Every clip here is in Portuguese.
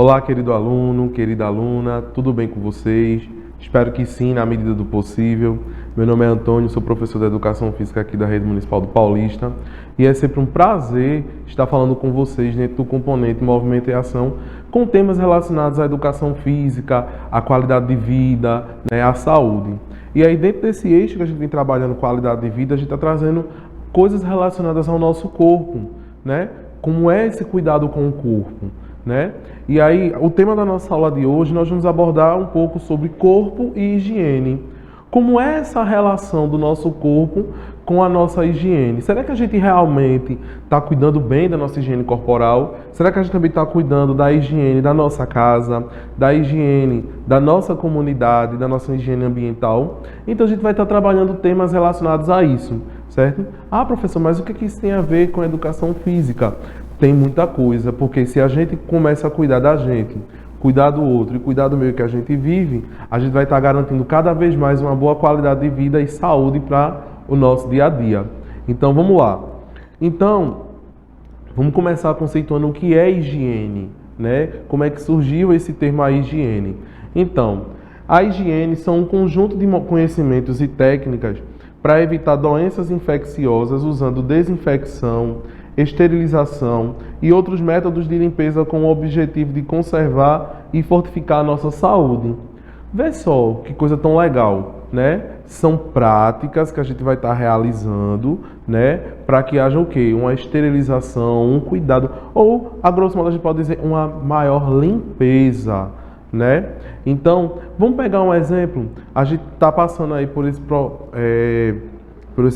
Olá, querido aluno, querida aluna, tudo bem com vocês? Espero que sim, na medida do possível. Meu nome é Antônio, sou professor de Educação Física aqui da Rede Municipal do Paulista e é sempre um prazer estar falando com vocês dentro do componente Movimento e Ação com temas relacionados à educação física, à qualidade de vida, à saúde. E aí, dentro desse eixo que a gente vem trabalhando qualidade de vida, a gente está trazendo coisas relacionadas ao nosso corpo, Como é esse cuidado com o corpo, E aí, o tema da nossa aula de hoje, nós vamos abordar um pouco sobre corpo e higiene. Como é essa relação do nosso corpo com a nossa higiene? Será que a gente realmente está cuidando bem da nossa higiene corporal? Será que a gente também está cuidando da higiene da nossa casa, da higiene da nossa comunidade, da nossa higiene ambiental? Então, a gente vai estar trabalhando temas relacionados a isso, certo? Ah, professor, mas o que isso tem a ver com a educação física? Tem muita coisa, porque se a gente começa a cuidar da gente, cuidar do outro e cuidar do meio que a gente vive, a gente vai estar garantindo cada vez mais uma boa qualidade de vida e saúde para o nosso dia a dia. Então, vamos lá. Então, vamos começar conceituando o que é higiene, Como é que surgiu esse termo a higiene? Então, a higiene são um conjunto de conhecimentos e técnicas para evitar doenças infecciosas usando desinfecção, esterilização e outros métodos de limpeza com o objetivo de conservar e fortificar a nossa saúde. Vê só que coisa tão legal, São práticas que a gente vai estar realizando, Para que haja o quê? Uma esterilização, um cuidado, ou, a grosso modo, a gente pode dizer uma maior limpeza, Então, vamos pegar um exemplo. A gente está passando aí por esse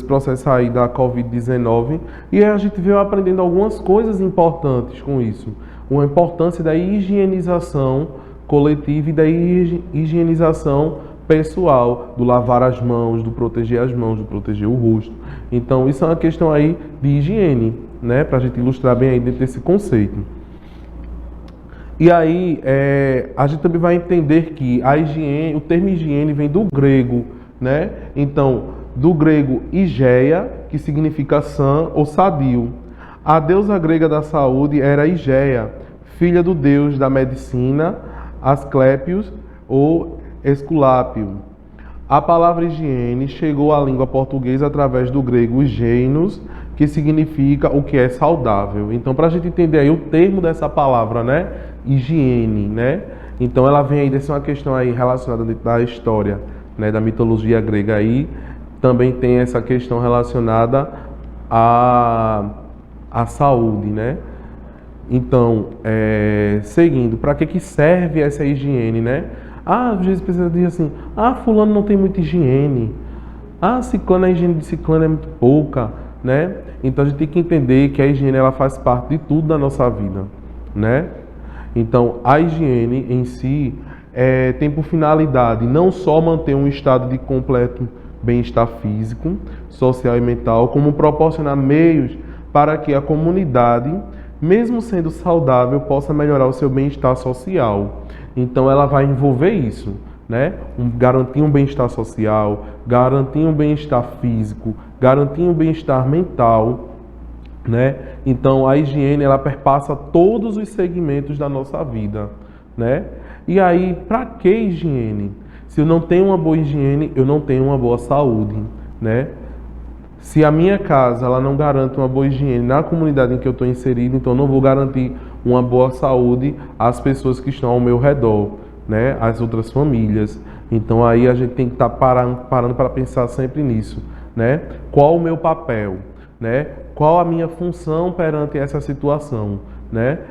processo aí da Covid-19 e a gente veio aprendendo algumas coisas importantes com isso. Uma importância da higienização coletiva e da higienização pessoal, do lavar as mãos, do proteger as mãos, do proteger o rosto. Então, isso é uma questão aí de higiene, Para a gente ilustrar bem aí dentro desse conceito. E aí, a gente também vai entender que a higiene, o termo higiene vem do grego, Então, do grego Higeia, que significa sã ou sadio. A deusa grega da saúde era Higeia, filha do deus da medicina, Asclépios ou Esculápio. A palavra higiene chegou à língua portuguesa através do grego higienos, que significa o que é saudável. Então, para a gente entender aí o termo dessa palavra, higiene, Então, ela vem aí dessa uma questão aí relacionada da história, da mitologia grega aí. Também tem essa questão relacionada à saúde, Então, seguindo, para que serve essa higiene, às vezes precisa dizer assim, fulano não tem muita higiene, ciclano, a higiene de ciclano é muito pouca, Então, a gente tem que entender que a higiene ela faz parte de tudo da nossa vida, Então, a higiene em si tem por finalidade não só manter um estado de completo bem-estar físico, social e mental, como proporcionar meios para que a comunidade, mesmo sendo saudável, possa melhorar o seu bem-estar social. Então, ela vai envolver isso, garantir um bem-estar social, garantir um bem-estar físico, garantir um bem-estar mental, Então, a higiene, ela perpassa todos os segmentos da nossa vida, E aí, para que higiene? Se eu não tenho uma boa higiene, eu não tenho uma boa saúde, Se a minha casa ela não garante uma boa higiene na comunidade em que eu estou inserido, então eu não vou garantir uma boa saúde às pessoas que estão ao meu redor, Às outras famílias. Então aí a gente tem que estar parando para pensar sempre nisso, Qual o meu papel, Qual a minha função perante essa situação,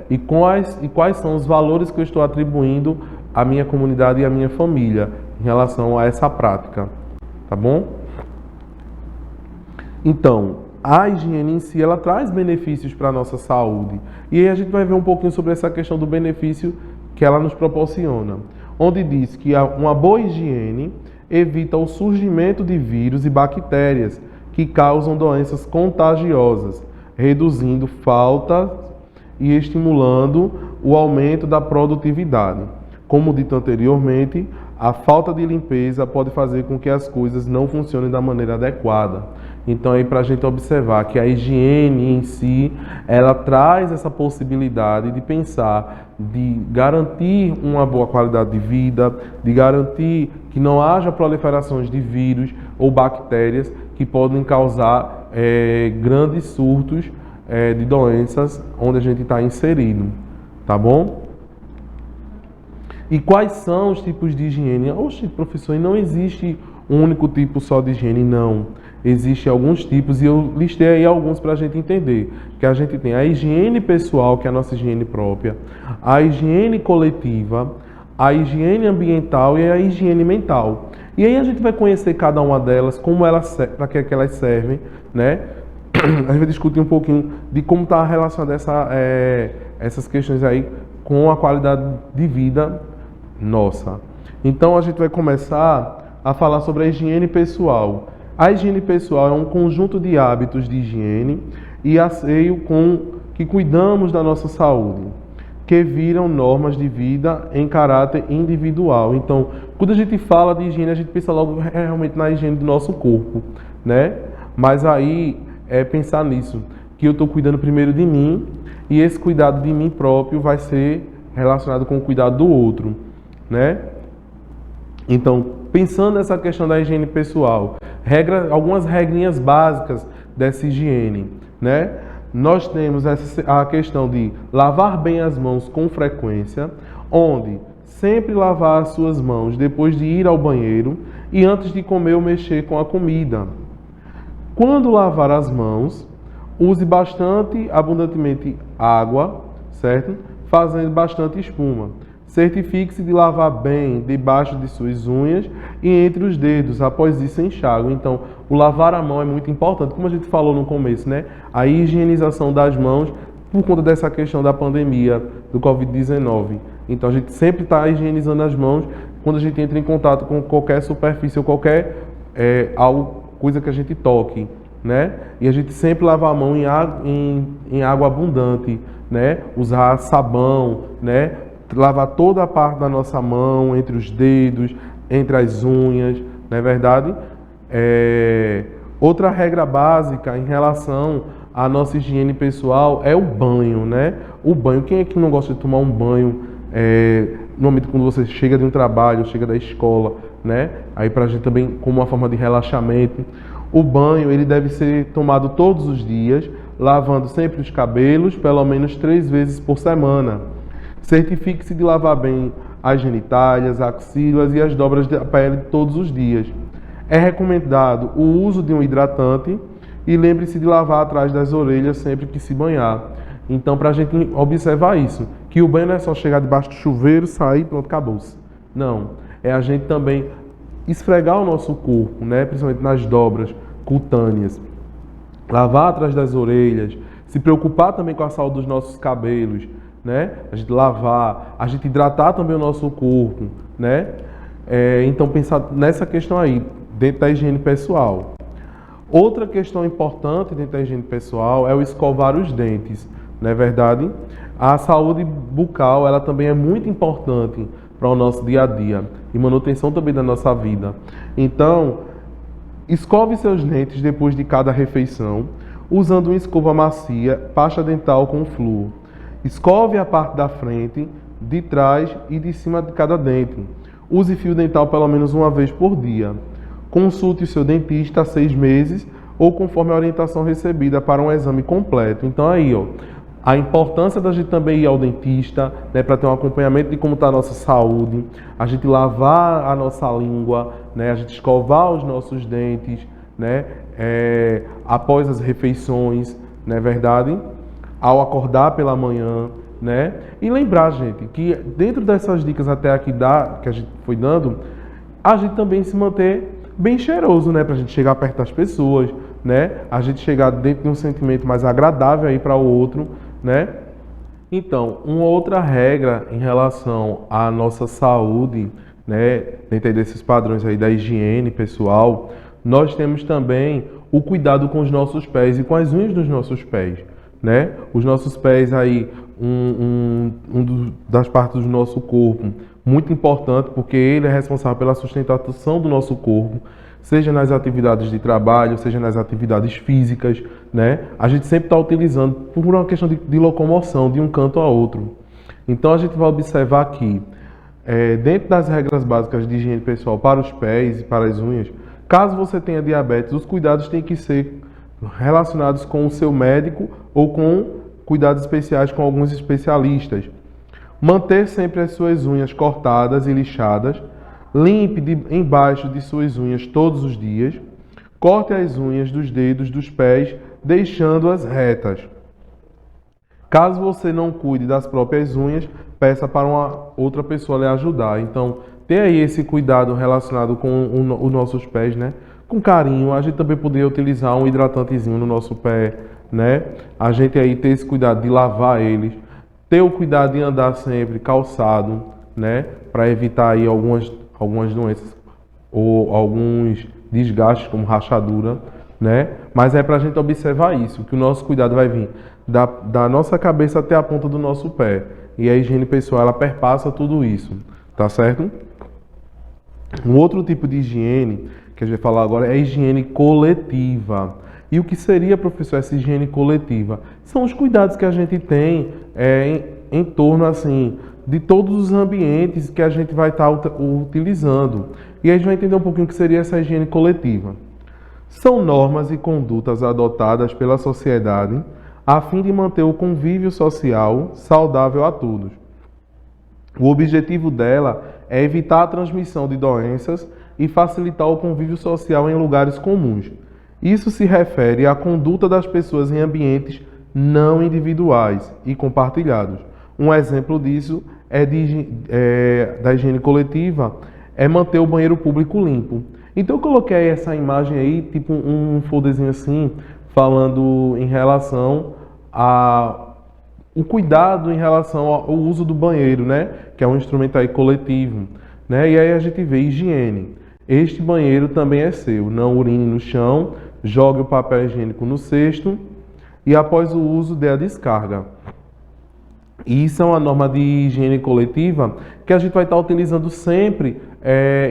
E quais são os valores que eu estou atribuindo à minha comunidade e à minha família em relação a essa prática, tá bom? Então, a higiene em si, ela traz benefícios para a nossa saúde. E aí a gente vai ver um pouquinho sobre essa questão do benefício que ela nos proporciona. Onde diz que uma boa higiene evita o surgimento de vírus e bactérias que causam doenças contagiosas, reduzindo falta e estimulando o aumento da produtividade. como dito anteriormente, a falta de limpeza pode fazer com que as coisas não funcionem da maneira adequada. Então, aí para a gente observar que a higiene em si, ela traz essa possibilidade de pensar, de garantir uma boa qualidade de vida, de garantir que não haja proliferações de vírus ou bactérias que podem causar grandes surtos de doenças onde a gente está inserido, tá bom? E quais são os tipos de higiene? Oxe, professor, não existe um único tipo só de higiene, não. Existem alguns tipos e eu listei aí alguns para a gente entender. Que a gente tem a higiene pessoal, que é a nossa higiene própria, a higiene coletiva, a higiene ambiental e a higiene mental. E aí a gente vai conhecer cada uma delas, como elas, para que elas servem, né? A gente vai discutir um pouquinho de como está relacionada essas questões aí com a qualidade de vida nossa. Então a gente vai começar a falar sobre a higiene pessoal. A higiene pessoal é um conjunto de hábitos de higiene e asseio com que cuidamos da nossa saúde, que viram normas de vida em caráter individual. Então, quando a gente fala de higiene, a gente pensa logo realmente na higiene do nosso corpo, né? Mas aí é pensar nisso, que eu estou cuidando primeiro de mim e esse cuidado de mim próprio vai ser relacionado com o cuidado do outro, né? Então, pensando nessa questão da higiene pessoal, algumas regrinhas básicas dessa higiene, né? Nós temos a questão de lavar bem as mãos com frequência, onde sempre lavar as suas mãos depois de ir ao banheiro e antes de comer ou mexer com a comida. Quando lavar as mãos, use abundantemente água, certo? Fazendo bastante espuma. Certifique-se de lavar bem debaixo de suas unhas e entre os dedos. Após isso, enxague. Então, o lavar a mão é muito importante, como a gente falou no começo, né? A higienização das mãos por conta dessa questão da pandemia do Covid-19. Então, a gente sempre está higienizando as mãos quando a gente entra em contato com qualquer superfície ou qualquer coisa que a gente toque, né? E a gente sempre lava a mão em água abundante, né? Usar sabão, né? Lavar toda a parte da nossa mão, entre os dedos, entre as unhas, não é verdade? Outra regra básica em relação à nossa higiene pessoal é o banho, né? O banho, quem é que não gosta de tomar um banho normalmente quando você chega de um trabalho, chega da escola, né? Aí pra gente também como uma forma de relaxamento. O banho, ele deve ser tomado todos os dias, lavando sempre os cabelos, pelo menos 3 vezes por semana. Certifique-se de lavar bem as genitálias, axilas e as dobras da pele todos os dias. É recomendado o uso de um hidratante e lembre-se de lavar atrás das orelhas sempre que se banhar. Então, para a gente observar isso, que o banho não é só chegar debaixo do chuveiro, sair, pronto, acabou-se. Não, é a gente também esfregar o nosso corpo, né? Principalmente nas dobras cutâneas. Lavar atrás das orelhas, se preocupar também com a saúde dos nossos cabelos, né? A gente lavar, a gente hidratar também o nosso corpo, né? Então pensar nessa questão aí, dentro da higiene pessoal. Outra questão importante dentro da higiene pessoal é o escovar os dentes, não é verdade? A saúde bucal, ela também é muito importante para o nosso dia a dia e manutenção também da nossa vida. Então, escove seus dentes depois de cada refeição, usando uma escova macia, pasta dental com flúor. Escove a parte da frente, de trás e de cima de cada dente. Use fio dental pelo menos uma vez por dia. Consulte o seu dentista há 6 meses ou conforme a orientação recebida para um exame completo. Então aí, ó, a importância da gente também ir ao dentista, né, para ter um acompanhamento de como está a nossa saúde, a gente lavar a nossa língua, né, a gente escovar os nossos dentes, né, após as refeições, não é verdade? Ao acordar pela manhã, né? E lembrar, gente, que dentro dessas dicas até aqui que a gente foi dando, a gente também se manter bem cheiroso, né? Pra gente chegar perto das pessoas, né? A gente chegar dentro de um sentimento mais agradável aí para o outro, né? Então, uma outra regra em relação à nossa saúde, né? Dentro desses padrões aí da higiene pessoal, nós temos também o cuidado com os nossos pés e com as unhas dos nossos pés. né? Os nossos pés aí, das partes do nosso corpo, muito importante, porque ele é responsável pela sustentação do nosso corpo, seja nas atividades de trabalho, seja nas atividades físicas, né? A gente sempre está utilizando por uma questão de locomoção, de um canto a outro. Então a gente vai observar que, dentro das regras básicas de higiene pessoal para os pés e para as unhas, caso você tenha diabetes, os cuidados têm que ser relacionados com o seu médico ou com cuidados especiais com alguns especialistas. Manter sempre as suas unhas cortadas e lixadas. Limpe embaixo de suas unhas todos os dias. Corte as unhas dos dedos dos pés, deixando-as retas. Caso você não cuide das próprias unhas, peça para uma outra pessoa lhe ajudar. Então, ter aí esse cuidado relacionado com os nossos pés, né? Com carinho. A gente também poderia utilizar um hidratantezinho no nosso pé, né? A gente aí ter esse cuidado de lavar eles. Ter o cuidado de andar sempre calçado, né? Para evitar aí algumas doenças ou alguns desgastes, como rachadura, né? Mas é para a gente observar isso, que o nosso cuidado vai vir da nossa cabeça até a ponta do nosso pé. E a higiene pessoal, ela perpassa tudo isso, tá certo? Um outro tipo de higiene que a gente vai falar agora é a higiene coletiva. E o que seria, professor, essa higiene coletiva? São os cuidados que a gente tem em torno, assim, de todos os ambientes que a gente vai estar utilizando. E aí a gente vai entender um pouquinho o que seria essa higiene coletiva. São normas e condutas adotadas pela sociedade a fim de manter o convívio social saudável a todos. O objetivo dela é evitar a transmissão de doenças e facilitar o convívio social em lugares comuns. Isso se refere à conduta das pessoas em ambientes não individuais e compartilhados. Um exemplo disso da higiene coletiva é manter o banheiro público limpo. Então eu coloquei essa imagem aí, tipo um folderzinho assim, falando em relação o cuidado em relação ao uso do banheiro, né? Que é um instrumento aí coletivo, né? E aí a gente vê higiene. Este banheiro também é seu. Não urine no chão, jogue o papel higiênico no cesto e após o uso dê a descarga. Isso é uma norma de higiene coletiva que a gente vai estar utilizando sempre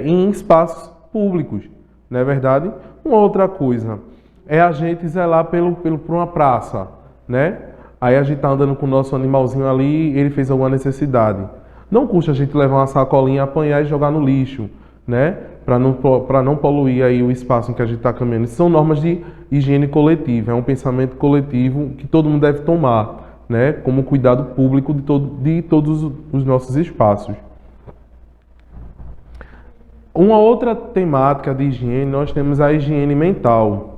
em espaços públicos, não é verdade? Uma outra coisa é a gente zelar por uma praça, né? Aí a gente está andando com o nosso animalzinho ali, ele fez alguma necessidade. Não custa a gente levar uma sacolinha, apanhar e jogar no lixo, né? Para não poluir aí o espaço em que a gente está caminhando. Isso são normas de higiene coletiva, é um pensamento coletivo que todo mundo deve tomar, né? Como cuidado público de todos os nossos espaços. Uma outra temática de higiene, nós temos a higiene mental.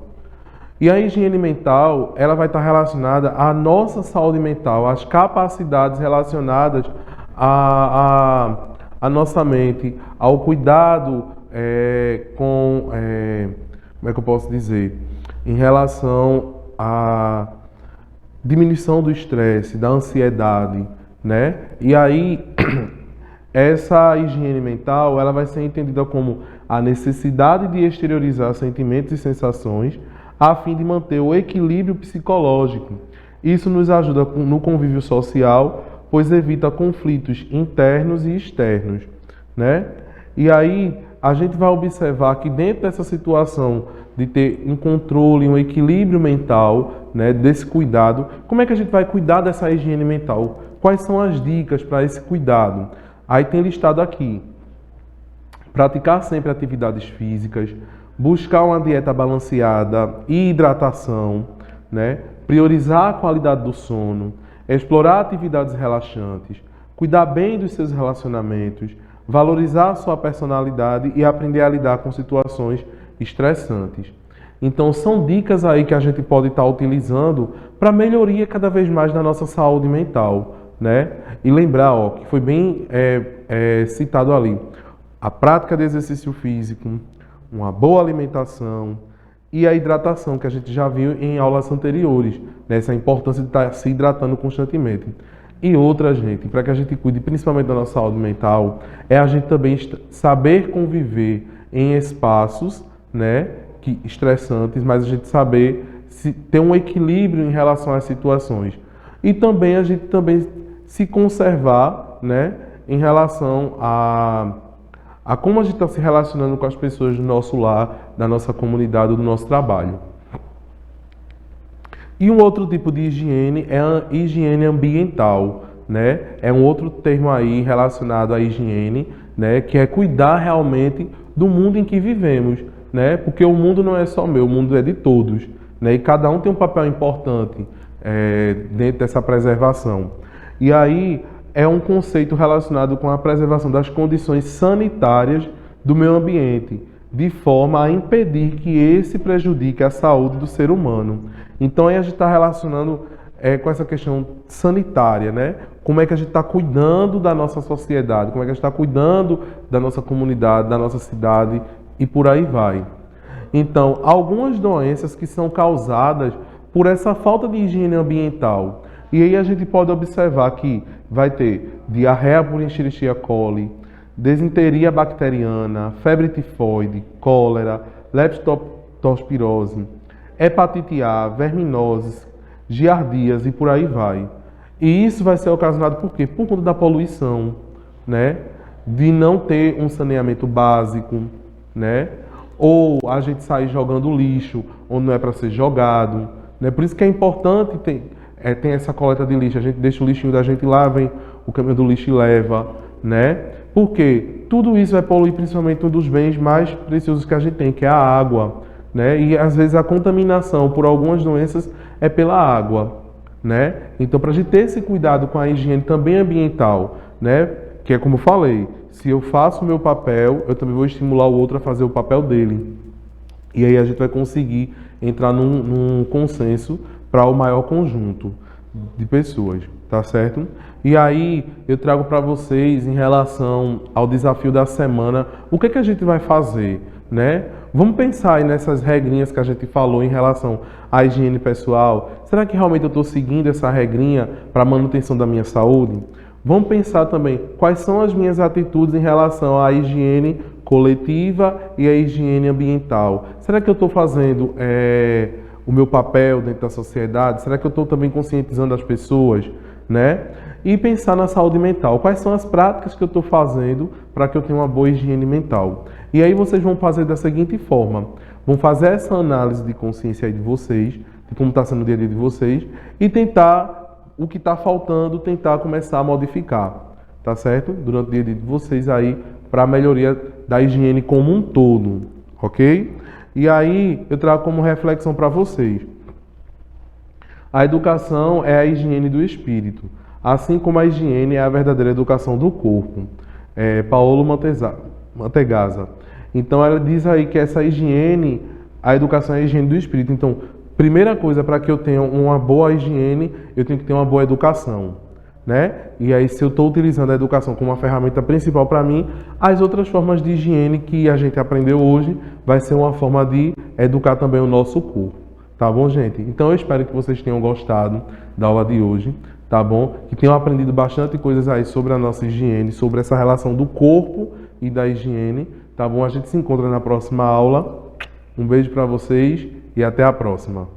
E a higiene mental, ela vai estar relacionada à nossa saúde mental, às capacidades relacionadas à nossa mente, ao cuidado como é que eu posso dizer? Em relação à diminuição do estresse, da ansiedade, né? E aí, essa higiene mental, ela vai ser entendida como a necessidade de exteriorizar sentimentos e sensações a fim de manter o equilíbrio psicológico. Isso nos ajuda no convívio social, pois evita conflitos internos e externos, né? E aí a gente vai observar que dentro dessa situação de ter um controle, um equilíbrio mental, né, desse cuidado, como é que a gente vai cuidar dessa higiene mental? Quais são as dicas para esse cuidado? Aí tem listado aqui: praticar sempre atividades físicas, buscar uma dieta balanceada e hidratação, né? Priorizar a qualidade do sono, explorar atividades relaxantes, cuidar bem dos seus relacionamentos, valorizar a sua personalidade e aprender a lidar com situações estressantes. Então são dicas aí que a gente pode estar utilizando para melhoria cada vez mais da nossa saúde mental, né? E lembrar, ó, que foi bem citado ali, a prática de exercício físico, uma boa alimentação e a hidratação, que a gente já viu em aulas anteriores, né? Essa importância de estar se hidratando constantemente. E outra, gente, para que a gente cuide principalmente da nossa saúde mental, é a gente também saber conviver em espaços, né, estressantes, mas a gente saber ter um equilíbrio em relação às situações. E também a gente também se conservar, né, em relação a como a gente está se relacionando com as pessoas do nosso lar, da nossa comunidade, do nosso trabalho. E um outro tipo de higiene é a higiene ambiental, né? É um outro termo aí relacionado à higiene, né? Que é cuidar realmente do mundo em que vivemos, né? Porque o mundo não é só meu, o mundo é de todos, né? E cada um tem um papel importante dentro dessa preservação. E aí é um conceito relacionado com a preservação das condições sanitárias do meio ambiente, de forma a impedir que esse prejudique a saúde do ser humano. Então aí a gente está relacionando com essa questão sanitária, né? Como é que a gente está cuidando da nossa sociedade, como é que a gente está cuidando da nossa comunidade, da nossa cidade e por aí vai. Então, algumas doenças que são causadas por essa falta de higiene ambiental. E aí a gente pode observar que vai ter diarreia por Escherichia coli, desinteria bacteriana, febre tifoide, cólera, leptospirose, hepatite A, verminoses, giardias e por aí vai. E isso vai ser ocasionado por quê? Por conta da poluição, né? De não ter um saneamento básico, né? Ou a gente sair jogando lixo onde não é para ser jogado, né? Por isso que é importante ter essa coleta de lixo. A gente deixa o lixinho da gente lá, vem o caminhão do lixo e leva, né? Porque tudo isso vai poluir principalmente um dos bens mais preciosos que a gente tem, que é a água, né? E às vezes a contaminação por algumas doenças é pela água, né? Então, para a gente ter esse cuidado com a higiene também ambiental, né? Que é como eu falei, se eu faço o meu papel, eu também vou estimular o outro a fazer o papel dele. E aí a gente vai conseguir entrar num consenso para o maior conjunto de pessoas, tá certo? E aí eu trago para vocês, em relação ao desafio da semana, o que é que a gente vai fazer, né? Vamos pensar aí nessas regrinhas que a gente falou em relação à higiene pessoal. Será que realmente eu estou seguindo essa regrinha para a manutenção da minha saúde? Vamos pensar também quais são as minhas atitudes em relação à higiene coletiva e à higiene ambiental. Será que eu estou fazendo o meu papel dentro da sociedade? Será que eu estou também conscientizando as pessoas, né? E pensar na saúde mental. Quais são as práticas que eu estou fazendo para que eu tenha uma boa higiene mental? E aí vocês vão fazer da seguinte forma. Vão fazer essa análise de consciência aí de vocês, de como está sendo o dia a dia de vocês, e tentar, o que está faltando, tentar começar a modificar, tá certo? Durante o dia a dia de vocês aí, para a melhoria da higiene como um todo, ok? E aí eu trago como reflexão para vocês. A educação é a higiene do espírito, assim como a higiene é a verdadeira educação do corpo. Paulo Mantegazza. Então ela diz aí que essa higiene, a educação é a higiene do espírito. Então, primeira coisa, para que eu tenha uma boa higiene, eu tenho que ter uma boa educação, né? E aí, se eu estou utilizando a educação como uma ferramenta principal para mim, as outras formas de higiene que a gente aprendeu hoje vai ser uma forma de educar também o nosso corpo. Tá bom, gente? Então eu espero que vocês tenham gostado da aula de hoje, tá bom? Que tenham aprendido bastante coisas aí sobre a nossa higiene, sobre essa relação do corpo e da higiene, tá bom? A gente se encontra na próxima aula. Um beijo para vocês e até a próxima.